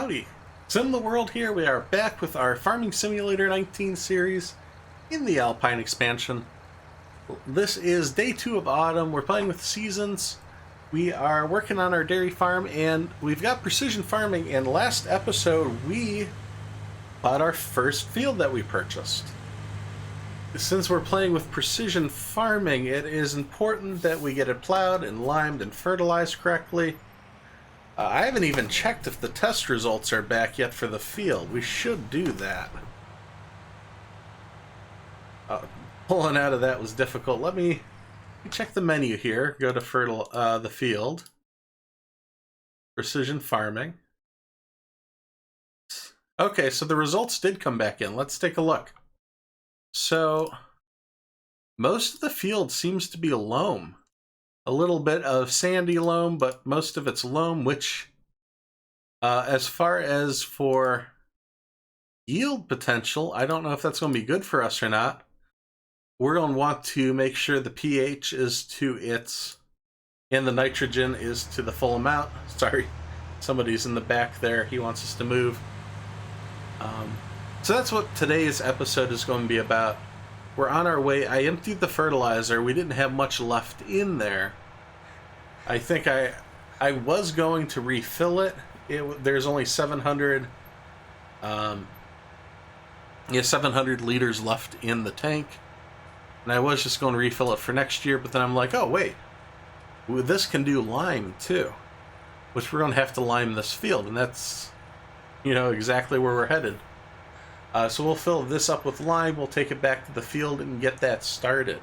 Howdy! SimTheWorld here. We are back with our Farming Simulator 19 series in the Alpine expansion. This is day 2 of autumn. We're playing with the seasons. We are working on our dairy farm and we've got precision farming. And last episode we bought our first field that we purchased. Since we're playing with precision farming, it is important that we get it plowed and limed and fertilized correctly. I haven't even checked if the test results are back yet for the field. We should do that. Pulling out of that was difficult. Let me check the menu here. Go to the field. Precision farming. Okay, so the results did come back in. Let's take a look. So, most of the field seems to be loam. A little bit of sandy loam, but most of it's loam, which, as far as for yield potential, I don't know if that's going to be good for us or not. We're going to want to make sure the pH is to its, and the nitrogen is to the full amount. Sorry, somebody's in the back there. He wants us to move. So that's what today's episode is going to be about. We're on our way. I emptied the fertilizer. We didn't have much left in there. I think I was going to refill it. There's only 700 liters left in the tank. And I was just going to refill it for next year, but then I'm like, oh wait, this can do lime too, which we're going to have to lime this field, and that's, exactly where we're headed. So we'll fill this up with lime, we'll take it back to the field and get that started.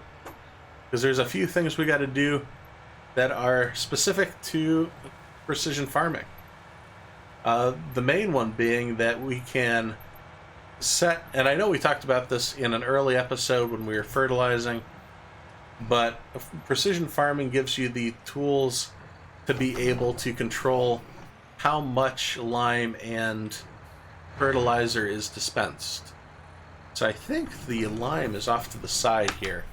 Because there's a few things we got to do that are specific to precision farming. The main one being that we can set, and I know we talked about this in an early episode when we were fertilizing, but precision farming gives you the tools to be able to control how much lime and fertilizer is dispensed. So I think the lime is off to the side here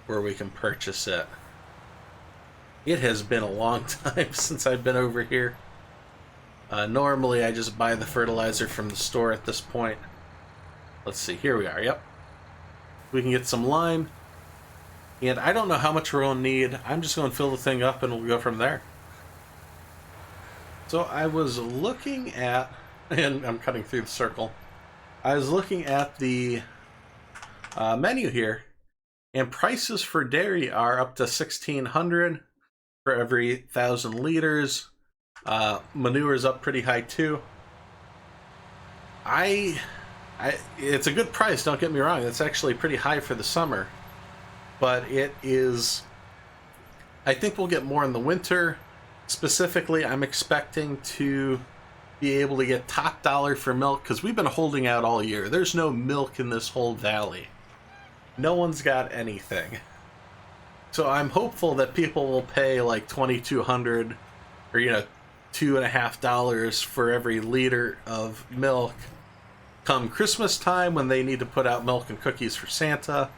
where we can purchase it. It has been a long time since I've been over here. Normally I just buy the fertilizer from the store at this point. Let's see, here we are, yep. We can get some lime. And I don't know how much we're going to need. I'm just going to fill the thing up and we'll go from there. So I was looking at, and I'm cutting through the circle. I was looking at the menu here, and prices for dairy are up to $1,600 for every 1,000 liters. Manure is up pretty high too. It's a good price, don't get me wrong. It's actually pretty high for the summer, but it is. I think we'll get more in the winter. Specifically, I'm expecting to be able to get top dollar for milk because we've been holding out all year. There's no milk in this whole valley. No one's got anything. So I'm hopeful that people will pay like $2,200 or $2.50 for every liter of milk come Christmas time when they need to put out milk and cookies for Santa.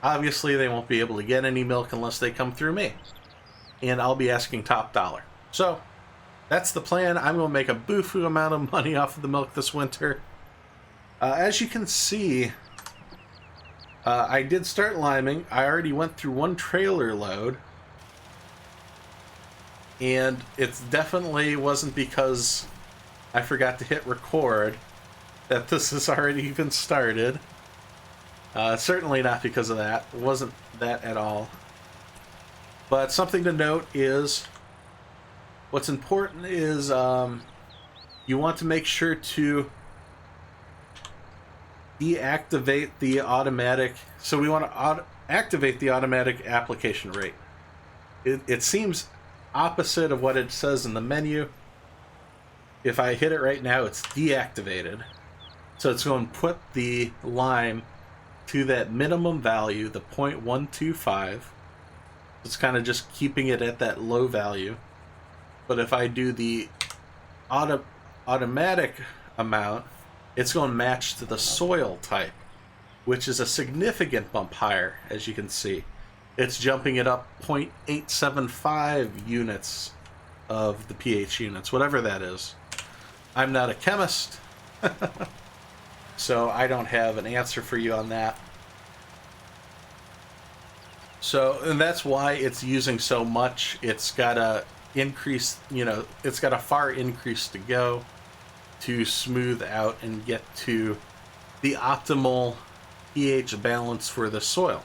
Obviously, they won't be able to get any milk unless they come through me. And I'll be asking top dollar. So, that's the plan. I'm going to make a boofoo amount of money off of the milk this winter. As you can see, I did start liming. I already went through one trailer load. And it definitely wasn't because I forgot to hit record that this has already even started. Certainly not because of that. It wasn't that at all. But something to note is, what's important is you want to make sure to deactivate the automatic. So we want to activate the automatic application rate. It seems opposite of what it says in the menu. If I hit it right now, it's deactivated. So it's going to put the lime to that minimum value, the 0.125. It's kind of just keeping it at that low value. But if I do the automatic amount, it's going to match to the soil type, which is a significant bump higher, as you can see. It's jumping it up 0.875 units of the pH units, whatever that is. I'm not a chemist, so I don't have an answer for you on that. So, and that's why it's using so much. It's got a increase, it's got a far increase to go to smooth out and get to the optimal pH balance for the soil.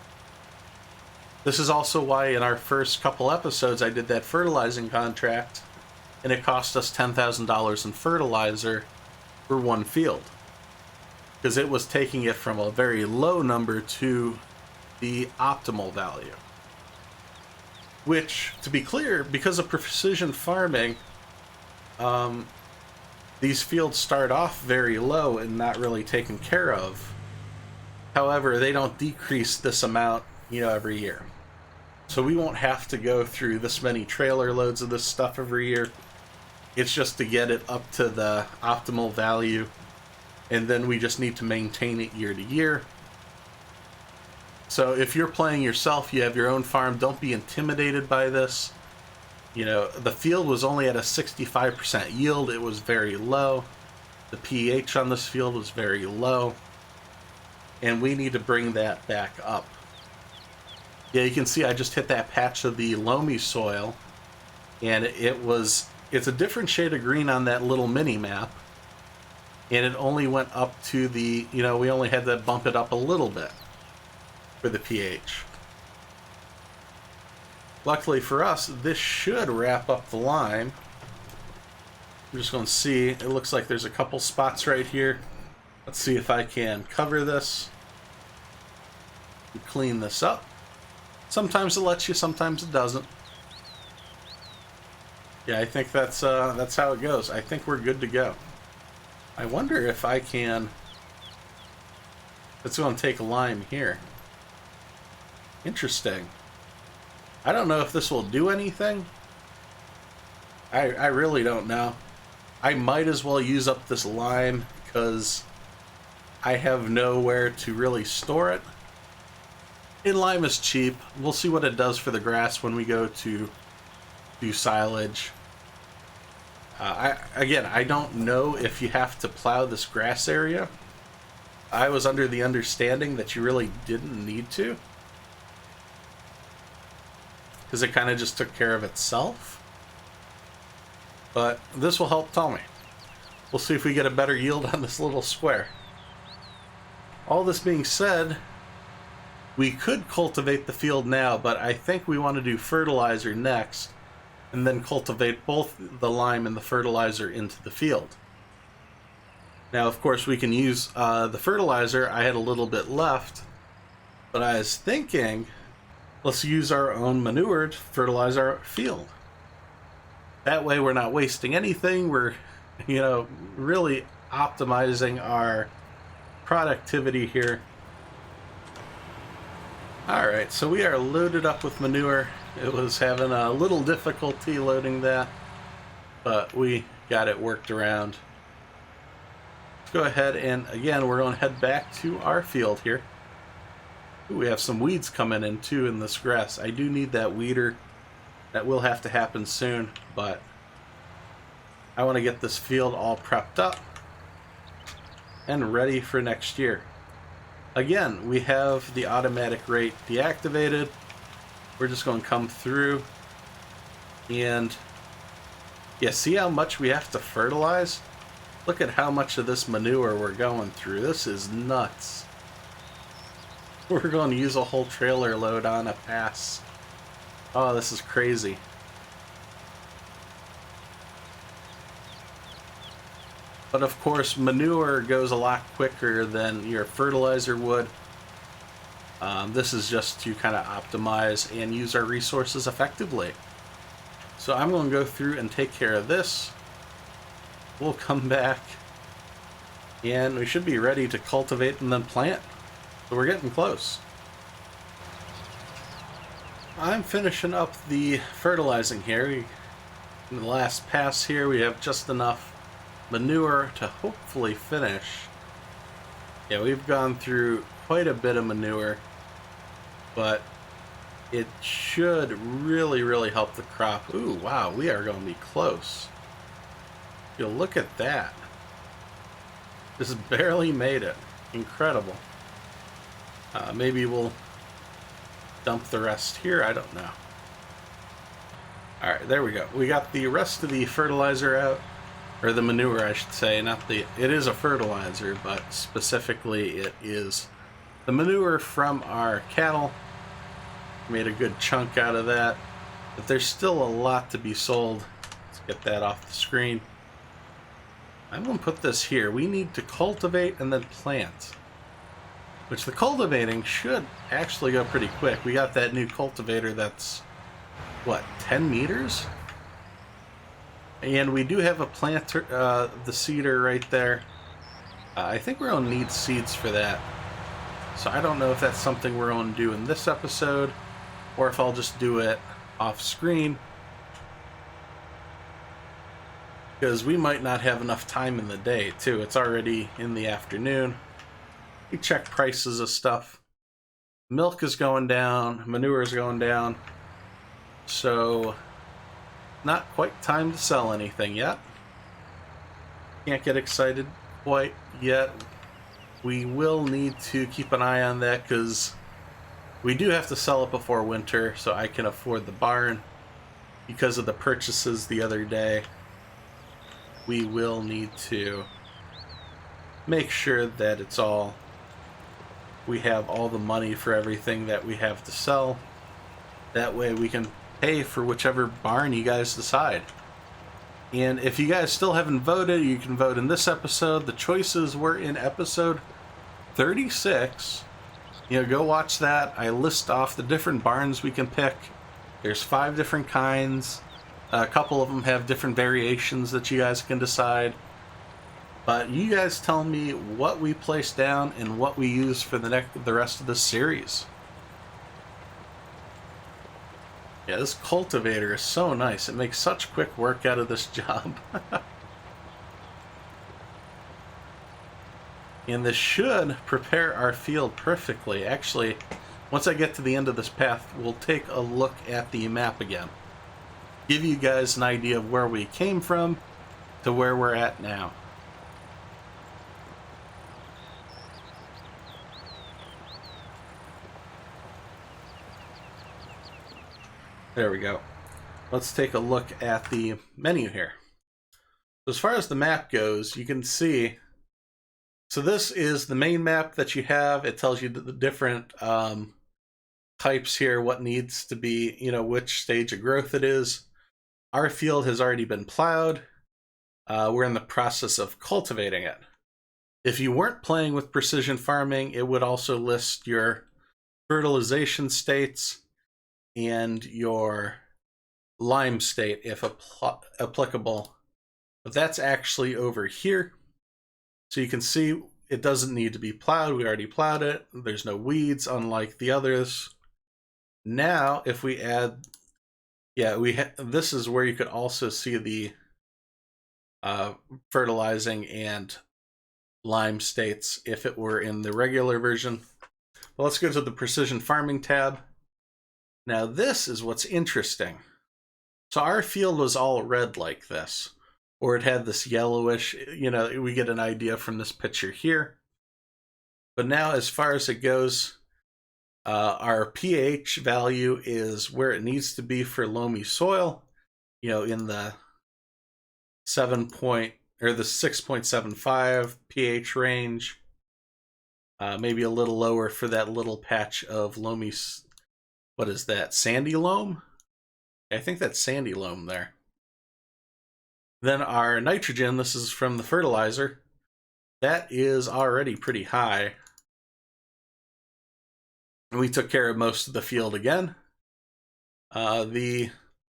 This is also why in our first couple episodes I did that fertilizing contract, and it cost us $10,000 in fertilizer for one field, because it was taking it from a very low number to the optimal value. Which, to be clear, because of precision farming, these fields start off very low and not really taken care of. However, they don't decrease this amount, every year. So we won't have to go through this many trailer loads of this stuff every year. It's just to get it up to the optimal value, and then we just need to maintain it year to year. So if you're playing yourself, you have your own farm, don't be intimidated by this. The field was only at a 65% yield. It was very low. The pH on this field was very low. And we need to bring that back up. Yeah, you can see I just hit that patch of the loamy soil, and it's a different shade of green on that little mini map. And it only went up to we only had to bump it up a little bit for the pH. Luckily for us, this should wrap up the lime. I'm just going to see. It looks like there's a couple spots right here. Let's see if I can cover this and clean this up. Sometimes it lets you, sometimes it doesn't. Yeah, I think that's how it goes. I think we're good to go. I wonder if I can... Let's go and take a lime here. Interesting. I don't know if this will do anything. I really don't know. I might as well use up this lime because I have nowhere to really store it. And lime is cheap. We'll see what it does for the grass when we go to do silage. I don't know if you have to plow this grass area. I was under the understanding that you really didn't need to, because it kind of just took care of itself. But this will help tell me. We'll see if we get a better yield on this little square. All this being said, we could cultivate the field now, but I think we want to do fertilizer next, and then cultivate both the lime and the fertilizer into the field. Now, of course, we can use the fertilizer. I had a little bit left, but I was thinking, let's use our own manure to fertilize our field. That way we're not wasting anything. We're, really optimizing our productivity here. Alright, so we are loaded up with manure. It was having a little difficulty loading that, but we got it worked around. Let's go ahead and, again, we're going to head back to our field here. Ooh, we have some weeds coming in too in this grass. I do need that weeder. That will have to happen soon, but I want to get this field all prepped up and ready for next year. Again, we have the automatic rate deactivated. We're just going to come through and, yeah, see how much we have to fertilize? Look at how much of this manure we're going through. This is nuts. We're going to use a whole trailer load on a pass. Oh, this is crazy. But of course, manure goes a lot quicker than your fertilizer would. This is just to kind of optimize and use our resources effectively. So I'm going to go through and take care of this. We'll come back and we should be ready to cultivate and then plant. So we're getting close. I'm finishing up the fertilizing here. In the last pass here, we have just enough manure to hopefully finish. Yeah, we've gone through quite a bit of manure, but it should really, really help the crop. Ooh, wow, we are going to be close. You look at that. Just barely made it. Incredible. Maybe we'll dump the rest here. I don't know. Alright, there we go. We got the rest of the fertilizer out. Or the manure, I should say. Not the... It is a fertilizer, but specifically it is the manure from our cattle. Made a good chunk out of that. But there's still a lot to be sold. Let's get that off the screen. I'm going to put this here. We need to cultivate and then plant. Which the cultivating should actually go pretty quick. We got that new cultivator that's, what, 10 meters? And we do have a planter, the seeder right there. I think we're going to need seeds for that. So I don't know if that's something we're going to do in this episode, or if I'll just do it off screen. Because we might not have enough time in the day, too. It's already in the afternoon. We check prices of stuff. Milk is going down. Manure is going down. So, not quite time to sell anything yet. Can't get excited quite yet. We will need to keep an eye on that because we do have to sell it before winter so I can afford the barn. Because of the purchases the other day, we will need to make sure that it's all, we have all the money for everything that we have to sell. That way we can pay for whichever barn you guys decide. And if you guys still haven't voted, you can vote in this episode. The choices were in episode 36. You know, go watch that. I list off the different barns we can pick. There's 5 different kinds. A couple of them have different variations that you guys can decide. But you guys tell me what we place down and what we use for the rest of the series. Yeah, this cultivator is so nice. It makes such quick work out of this job. And this should prepare our field perfectly. Actually, once I get to the end of this path, we'll take a look at the map again. Give you guys an idea of where we came from to where we're at now. There we go. Let's take a look at the menu here. So as far as the map goes, you can see, so this is the main map that you have. It tells you the different types here, what needs to be, you know, which stage of growth it is. Our field has already been plowed. We're in the process of cultivating it. If you weren't playing with precision farming, it would also list your fertilization states and your lime state, if applicable. But that's actually over here. So you can see it doesn't need to be plowed. We already plowed it. There's no weeds, unlike the others. Now, if we add, yeah, this is where you could also see the fertilizing and lime states if it were in the regular version. Well, let's go to the precision farming tab. Now this is what's interesting. So our field was all red like this, or it had this yellowish, you know, we get an idea from this picture here. But now as far as it goes, our pH value is where it needs to be for loamy soil, you know, in the 6.75 pH range. Maybe a little lower for that little patch of loamy. What is that? Sandy loam? I think that's sandy loam there. Then our nitrogen, this is from the fertilizer. That is already pretty high. And we took care of most of the field again. Yeah, you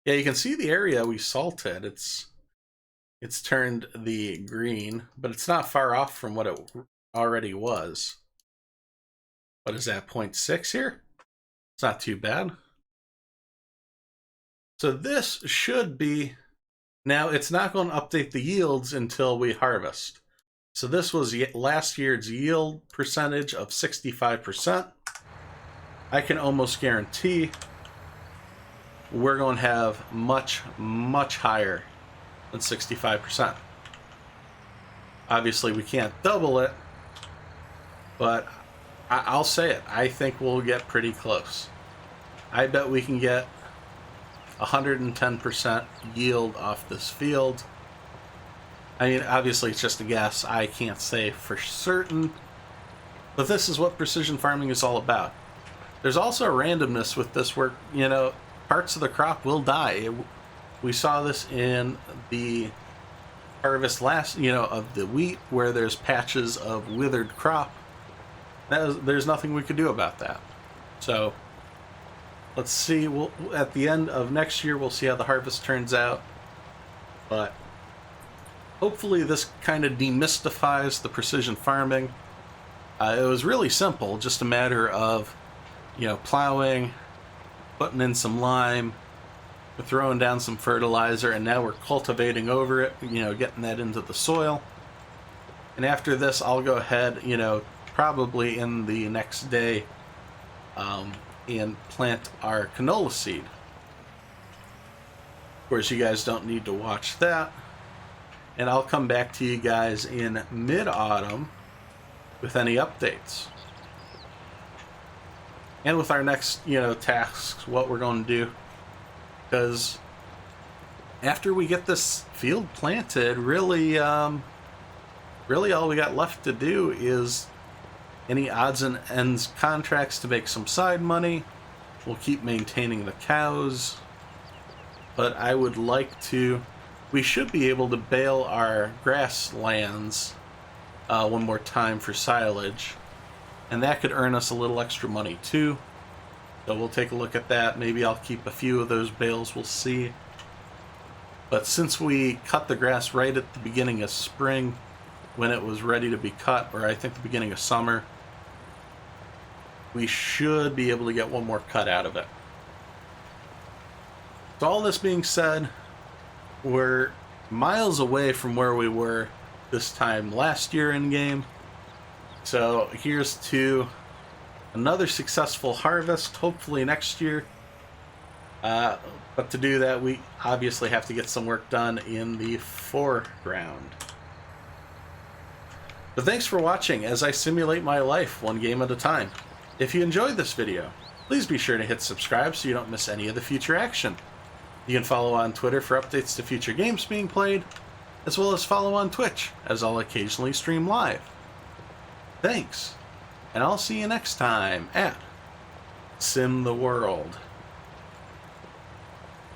can see the area we salted. It's turned the green, but it's not far off from what it already was. What is that, 0.6 here? It's not too bad. So this should be, now it's not going to update the yields until we harvest. So this was last year's yield percentage of 65%. I can almost guarantee we're going to have much, much higher than 65%. Obviously, we can't double it, but I'll say it. I think we'll get pretty close. I bet we can get 110% yield off this field. I mean, obviously, it's just a guess. I can't say for certain. But this is what precision farming is all about. There's also a randomness with this where, you know, parts of the crop will die. We saw this in the harvest of the wheat, where there's patches of withered crop. There's nothing we could do about that. So let's see. At the end of next year, we'll see how the harvest turns out. But hopefully this kind of demystifies the precision farming. It was really simple, just a matter of, you know, plowing, putting in some lime, throwing down some fertilizer, and now we're cultivating over it, you know, getting that into the soil. And after this, I'll go ahead, you know, probably in the next day, and plant our canola seed. Of course, you guys don't need to watch that. And I'll come back to you guys in mid-autumn with any updates. And with our next, you know, tasks, what we're going to do. Because after we get this field planted, really all we got left to do is any odds and ends contracts to make some side money. We'll keep maintaining the cows. But I would like to... We should be able to bale our grasslands one more time for silage. And that could earn us a little extra money too. So we'll take a look at that. Maybe I'll keep a few of those bales, we'll see. But since we cut the grass right at the beginning of spring, when it was ready to be cut, or I think the beginning of summer, we should be able to get one more cut out of it. So all this being said, we're miles away from where we were this time last year in game. So here's to another successful harvest, hopefully next year. But to do that, we obviously have to get some work done in the foreground. But thanks for watching as I simulate my life one game at a time. If you enjoyed this video, please be sure to hit subscribe so you don't miss any of the future action. You can follow on Twitter for updates to future games being played, as well as follow on Twitch, as I'll occasionally stream live. Thanks, and I'll see you next time at SimTheWorld.